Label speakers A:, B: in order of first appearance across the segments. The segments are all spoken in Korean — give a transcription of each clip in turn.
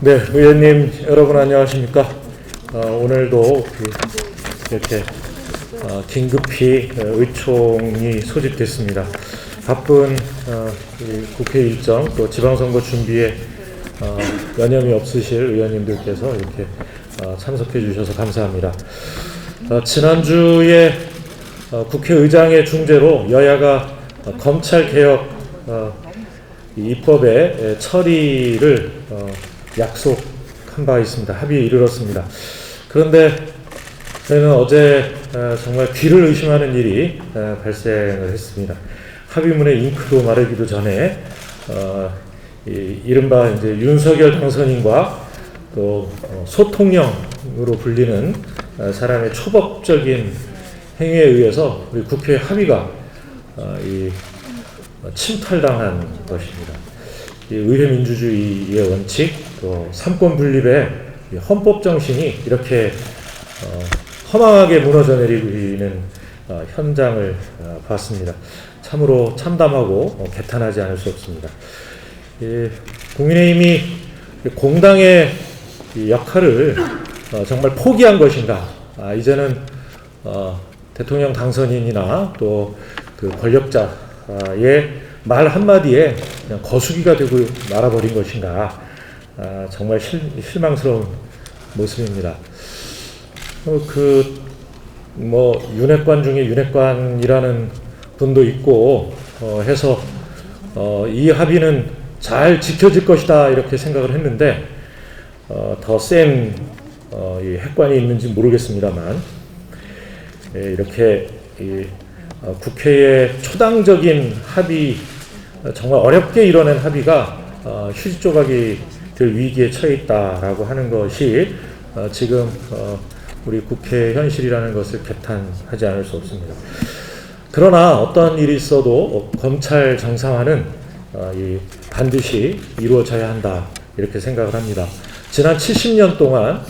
A: 네, 의원님 여러분 안녕하십니까? 오늘도 이렇게 긴급히 의총이 소집됐습니다. 바쁜 국회 일정 또 지방선거 준비에 여념이 없으실 의원님들께서 이렇게 참석해 주셔서 감사합니다. 지난주에 국회의장의 중재로 여야가 검찰개혁 입법의 처리를 약속한 바 있습니다. 합의에 이르렀습니다. 그런데 저희는 어제 정말 귀를 의심하는 일이 발생을 했습니다. 합의문의 잉크도 마르기도 전에 이른바 이제 윤석열 당선인과 또 소통령으로 불리는 사람의 초법적인 행위에 의해서 우리 국회 합의가 침탈당한 것입니다. 의회 민주주의의 원칙, 또 삼권 분립의 헌법 정신이 이렇게 허망하게 무너져 내리는 현장을 봤습니다. 참으로 참담하고 개탄하지 않을 수 없습니다. 국민의힘이 공당의 역할을 정말 포기한 것인가? 이제는 대통령 당선인이나 또 그 권력자의 말 한마디에 그냥 거수기가 되고 말아버린 것인가. 정말 실망스러운 모습입니다. 윤핵관 중에 윤핵관이라는 분도 있고 해서 이 합의는 잘 지켜질 것이다 이렇게 생각을 했는데 더 센 핵관이 있는지 모르겠습니다만 이렇게 국회의 초당적인 합의, 정말 어렵게 이뤄낸 합의가 휴지 조각이 될 위기에 처해 있다라고 하는 것이 지금 우리 국회 현실이라는 것을 개탄하지 않을 수 없습니다. 그러나 어떤 일이 있어도 검찰 정상화는 반드시 이루어져야 한다 이렇게 생각을 합니다. 지난 70년 동안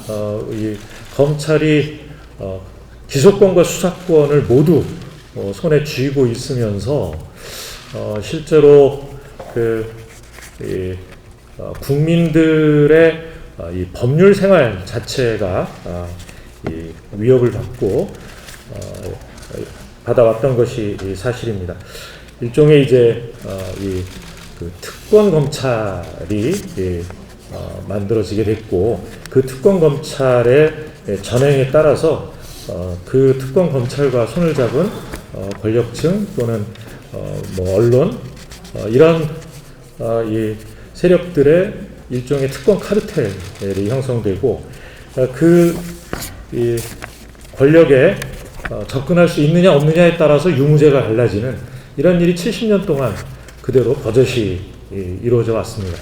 A: 이 검찰이 기소권과 수사권을 모두 손에 쥐고 있으면서 실제로 국민들의 이 법률 생활 자체가 위협을 받고 받아왔던 것이 사실입니다. 일종의 이제 그 특권 검찰이 만들어지게 됐고 그 특권 검찰의 전행에 따라서 그 특권 검찰과 손을 잡은 권력층 또는 언론 이런 이 세력들의 일종의 특권 카르텔이 형성되고 이 권력에 접근할 수 있느냐 없느냐에 따라서 유무죄가 달라지는 이런 일이 70년 동안 그대로 버젓이 이루어져 왔습니다.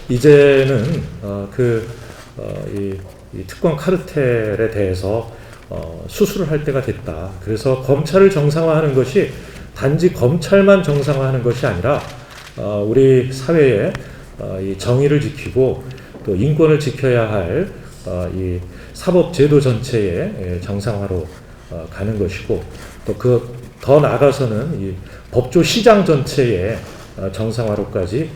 A: 이제는 이 특권 카르텔에 대해서 수술을 할 때가 됐다. 그래서 검찰을 정상화하는 것이 단지 검찰만 정상화하는 것이 아니라 우리 사회에 이 정의를 지키고 또 인권을 지켜야 할 이 사법제도 전체의 정상화로 가는 것이고 또 더 나아가서는 이 법조 시장 전체의 정상화로까지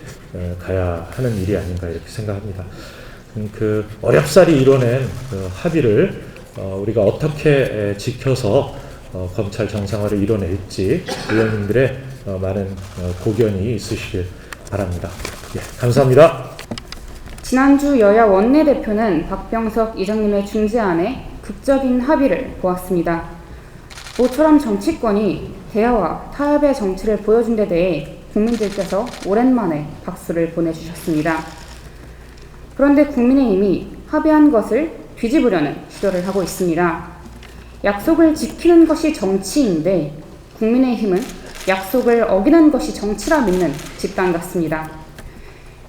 A: 가야 하는 일이 아닌가 이렇게 생각합니다. 어렵사리 이뤄낸 합의를 우리가 어떻게 지켜서 검찰 정상화를 이뤄낼지 의원님들의 많은 고견이 있으시길 바랍니다. 감사합니다.
B: 지난주 여야 원내대표는 박병석 이장님의 중재안에 극적인 합의를 보았습니다. 모처럼 정치권이 대화와 타협의 정치를 보여준 데 대해 국민들께서 오랜만에 박수를 보내주셨습니다. 그런데 국민의힘이 합의한 것을 뒤집으려는 시도를 하고 있습니다. 약속을 지키는 것이 정치인데 국민의힘은 약속을 어기는 것이 정치라 믿는 집단 같습니다.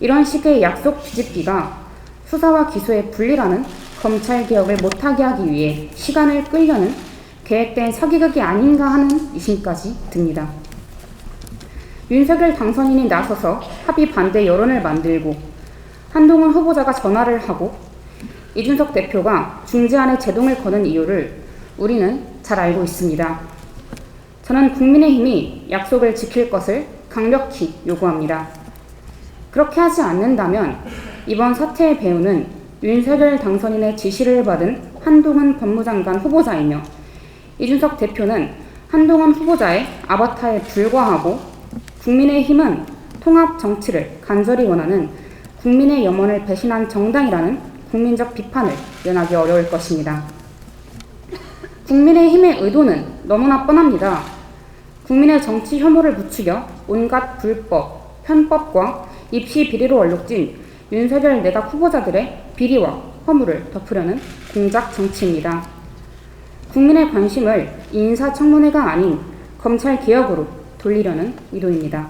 B: 이런 식의 약속 뒤집기가 수사와 기소의 분리라는 검찰개혁을 못하게 하기 위해 시간을 끌려는 계획된 사기극이 아닌가 하는 의심까지 듭니다. 윤석열 당선인이 나서서 합의 반대 여론을 만들고 한동훈 후보자가 전화를 하고 이준석 대표가 중재안에 제동을 거는 이유를 우리는 잘 알고 있습니다. 저는 국민의힘이 약속을 지킬 것을 강력히 요구합니다. 그렇게 하지 않는다면 이번 사태의 배후는 윤석열 당선인의 지시를 받은 한동훈 법무장관 후보자이며 이준석 대표는 한동훈 후보자의 아바타에 불과하고 국민의힘은 통합 정치를 간절히 원하는 국민의 염원을 배신한 정당이라는 국민적 비판을 면하기 어려울 것입니다. 국민의힘의 의도는 너무나 뻔합니다. 국민의 정치 혐오를 부추겨 온갖 불법, 편법과 입시 비리로 얼룩진 윤석열 내각 후보자들의 비리와 허물을 덮으려는 공작 정치입니다. 국민의 관심을 인사청문회가 아닌 검찰개혁으로 돌리려는 의도입니다.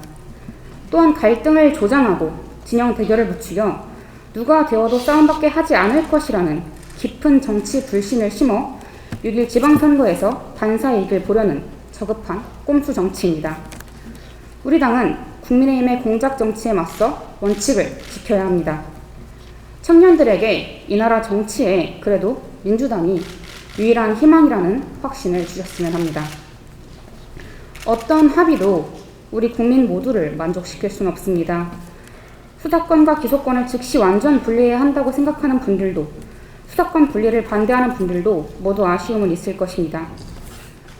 B: 또한 갈등을 조장하고 진영 대결을 부추겨 누가 되어도 싸움밖에 하지 않을 것이라는 깊은 정치 불신을 심어 6일 지방선거에서 반사이익을 보려는 저급한 꼼수 정치입니다. 우리 당은 국민의힘의 공작 정치에 맞서 원칙을 지켜야 합니다. 청년들에게 이 나라 정치에 그래도 민주당이 유일한 희망이라는 확신을 주셨으면 합니다. 어떤 합의도 우리 국민 모두를 만족시킬 수는 없습니다. 수사권과 기소권을 즉시 완전 분리해야 한다고 생각하는 분들도 수사권 분리를 반대하는 분들도 모두 아쉬움은 있을 것입니다.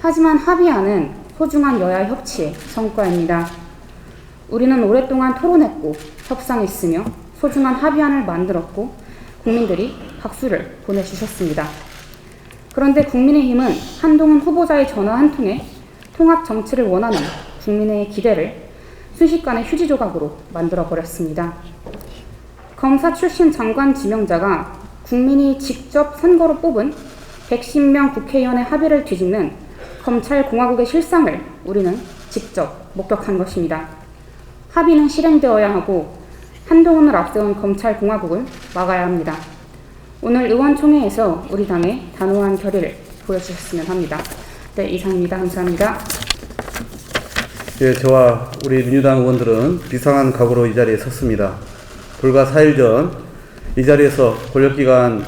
B: 하지만 합의안은 소중한 여야 협치의 성과입니다. 우리는 오랫동안 토론했고 협상했으며 소중한 합의안을 만들었고 국민들이 박수를 보내주셨습니다. 그런데 국민의힘은 한동훈 후보자의 전화 한 통에 통합 정치를 원하는 국민의 기대를 순식간에 휴지 조각으로 만들어버렸습니다. 검사 출신 장관 지명자가 국민이 직접 선거로 뽑은 110명 국회의원의 합의를 뒤집는 검찰공화국의 실상을 우리는 직접 목격한 것입니다. 합의는 실행되어야 하고 한동훈을 앞세운 검찰공화국을 막아야 합니다. 오늘 의원총회에서 우리 당의 단호한 결의를 보여주셨으면 합니다. 네, 이상입니다. 감사합니다.
C: 예, 저와 우리 민주당 의원들은 비상한 각오로 이 자리에 섰습니다. 불과 4일 전 이 자리에서 권력기관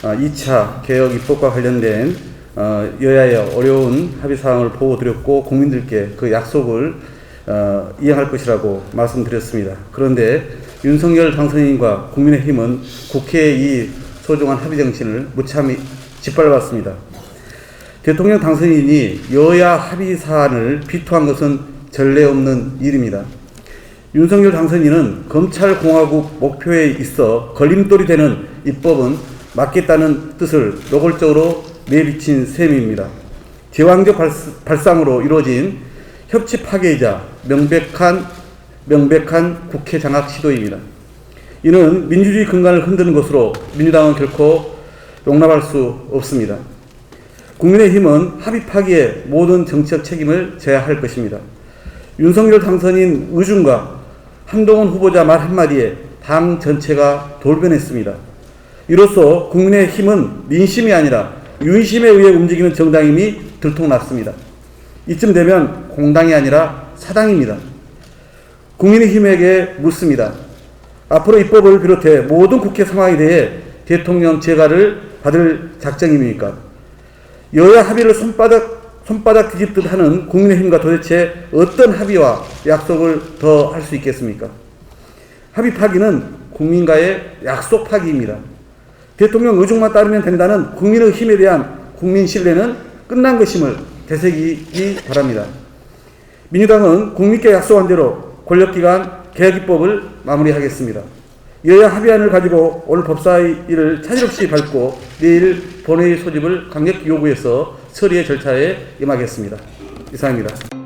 C: 2차 개혁 입법과 관련된 여야의 어려운 합의사항을 보고드렸고 국민들께 그 약속을 이행할 것이라고 말씀드렸습니다. 그런데 윤석열 당선인과 국민의힘은 국회의 이 소중한 합의 정신을 무참히 짓밟았습니다. 대통령 당선인이 여야 합의 사안을 비토한 것은 전례 없는 일입니다. 윤석열 당선인은 검찰공화국 목표에 있어 걸림돌이 되는 입법은 막겠다는 뜻을 노골적으로 내비친 셈입니다. 제왕적 발상으로 이루어진 협치 파괴이자 명백한 국회 장악 시도입니다. 이는 민주주의 근간을 흔드는 것으로 민주당은 결코 용납할 수 없습니다. 국민의힘은 합의 파기의 모든 정치적 책임을 져야 할 것입니다. 윤석열 당선인 의중과 한동훈 후보자 말 한마디에 당 전체가 돌변했습니다. 이로써 국민의힘은 민심이 아니라 윤심에 의해 움직이는 정당임이 들통났습니다. 이쯤 되면 공당이 아니라 사당입니다. 국민의힘에게 묻습니다. 앞으로 입법을 비롯해 모든 국회 상황에 대해 대통령 재가를 받을 작정입니까? 여야 합의를 손바닥 뒤집듯 하는 국민의힘과 도대체 어떤 합의와 약속을 더 할 수 있겠습니까? 합의 파기는 국민과의 약속 파기입니다. 대통령 의중만 따르면 된다는 국민의힘에 대한 국민 신뢰는 끝난 것임을 되새기기 바랍니다. 민주당은 국민께 약속한 대로 권력기관 개혁입법을 마무리하겠습니다. 여야 합의안을 가지고 오늘 법사위를 차질없이 밟고 내일 본회의 소집을 강력히 요구해서 처리의 절차에 임하겠습니다. 이상입니다.